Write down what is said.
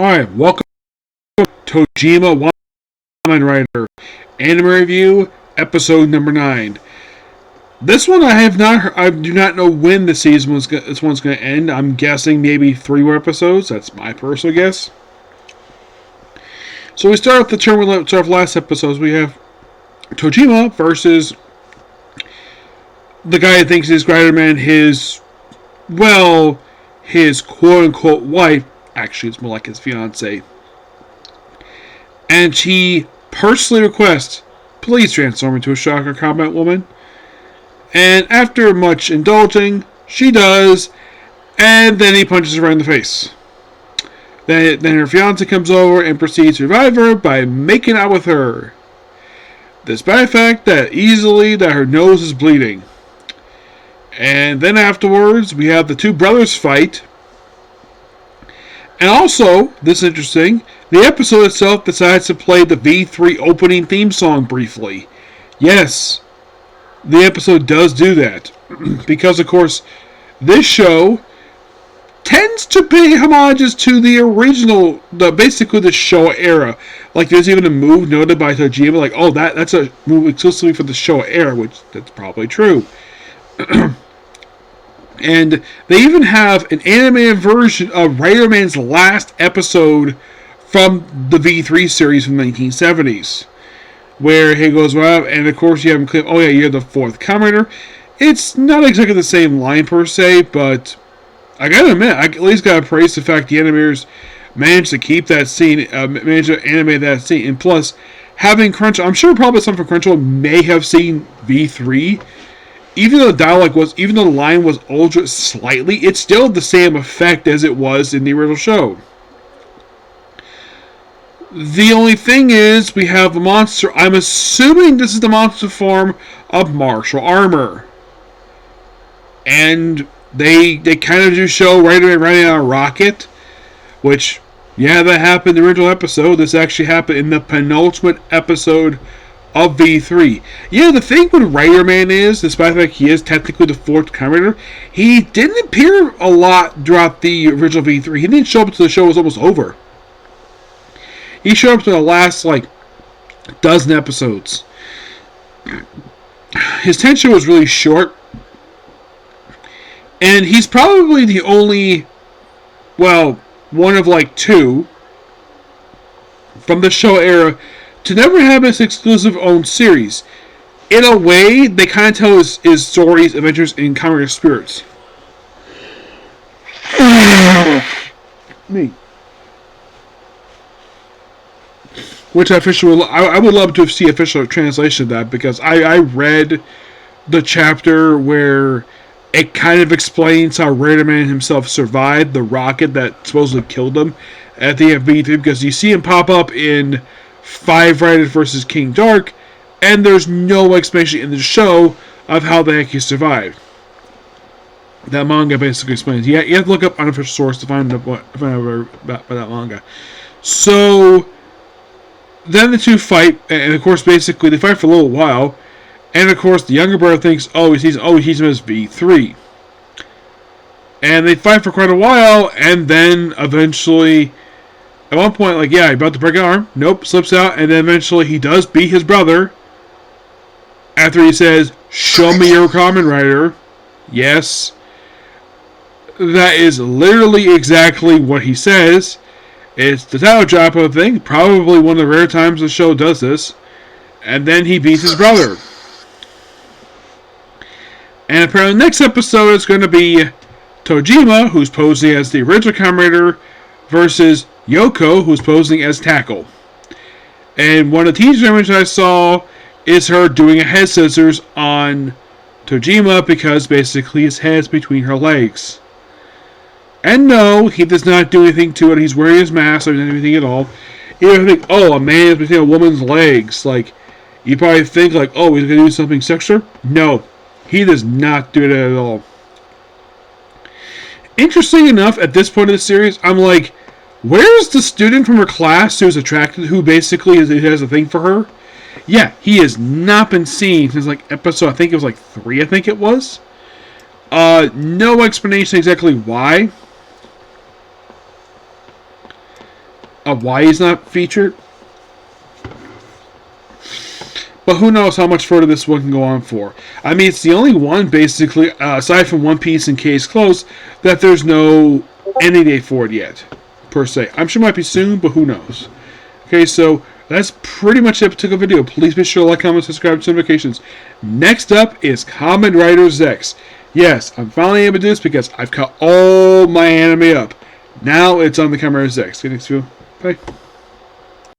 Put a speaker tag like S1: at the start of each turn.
S1: Alright, welcome to Tojima Kamen Rider Anime Review, episode number 9. This one I have not heard, I do not know when this one's going to end. I'm guessing maybe 3 more episodes. That's my personal guess. So we start with the term we left off last episodes. We have Tojima versus the guy who thinks he's Spider-Man, his quote-unquote wife. Actually, it's more like his fiance. And she personally requests, please transform into a shocker combat woman. And after much indulging, she does, and then he punches her in the face. Then her fiance comes over and proceeds to revive her by making out with her. Despite the fact that her nose is bleeding. And then afterwards, we have the two brothers fight. And also, this is interesting, the episode itself decides to play the V3 opening theme song briefly. Yes, the episode does do that. Because, of course, this show tends to pay homages to the original, basically the show era. Like, there's even a move noted by Tojima, like, oh, that's a move exclusively for the show era, which that's probably true. And they even have an animated version of Rider Man's last episode from the V3 series from the 1970s. Where he goes, well, and of course you have him claim, oh yeah, you're the fourth Kamen Rider. It's not exactly the same line per se, but I gotta admit, I at least gotta praise the fact the animators managed to keep that scene, managed to animate that scene. And plus, having Crunchyroll, I'm sure probably some from Crunchyroll may have seen V3. Even though the line was altered slightly, it's still the same effect as it was in the original show. The only thing is, we have a monster. I'm assuming this is the monster form of martial armor. And they kind of do show Rider Man riding on a rocket, which, yeah, that happened in the original episode. This actually happened in the penultimate episode of V3. Yeah, the thing with Rider Man is, despite the fact he is technically the fourth Kamen Rider, he didn't appear a lot throughout the original V3. He didn't show up until the show was almost over. He showed up to the last, dozen episodes. His tension was really short. And he's probably the only, one of, two from the show era to never have his exclusive own series. In a way, they kind of tell his stories, adventures, in Kamen Rider spirits. Me. Which I would love to see official translation of that, because I read the chapter where it kind of explains how Rider Man himself survived the rocket that supposedly killed him at the end of V3, because you see him pop up in 5 Riders vs. King Dark, and there's no explanation in the show of how the heck he survived. That manga basically explains. You have to look up unofficial source to find out about that manga. So then the two fight, and of course, basically they fight for a little while, and of course the younger brother thinks, he sees him as V3, and they fight for quite a while, and then eventually, at one point, he's about to break an arm. Nope, slips out, and then eventually he does beat his brother. After he says, show me your Kamen Rider. Yes. That is literally exactly what he says. It's the title drop of the thing. Probably one of the rare times the show does this. And then he beats his brother. And apparently the next episode is going to be Tojima, who's posing as the original Kamen Rider, versus Yoko, who's posing as Tackle. And one of the teaser images I saw is her doing a head scissors on Tojima, because basically his head's between her legs. And no, he does not do anything to it. He's wearing his mask, or anything at all. You don't think, a man is between a woman's legs. You probably think, he's going to do something sexual. No, he does not do it at all. Interesting enough, at this point in the series, I'm like, where's the student from her class who's attracted, who basically has a thing for her? Yeah, he has not been seen since episode, I think it was 3, I think it was. No explanation exactly why. of why he's not featured. But who knows how much further this one can go on for. I mean, it's the only one, basically, aside from One Piece and Case Close, that there's no ending date for it yet, per se. I'm sure it might be soon, but who knows. Okay, so that's pretty much it for the video. Please be sure to like, comment, subscribe to notifications. Next up is Kamen Rider X. Yes, I'm finally able to do this because I've caught all my anime up. Now it's on the Kamen Rider X. Okay, next video. Bye.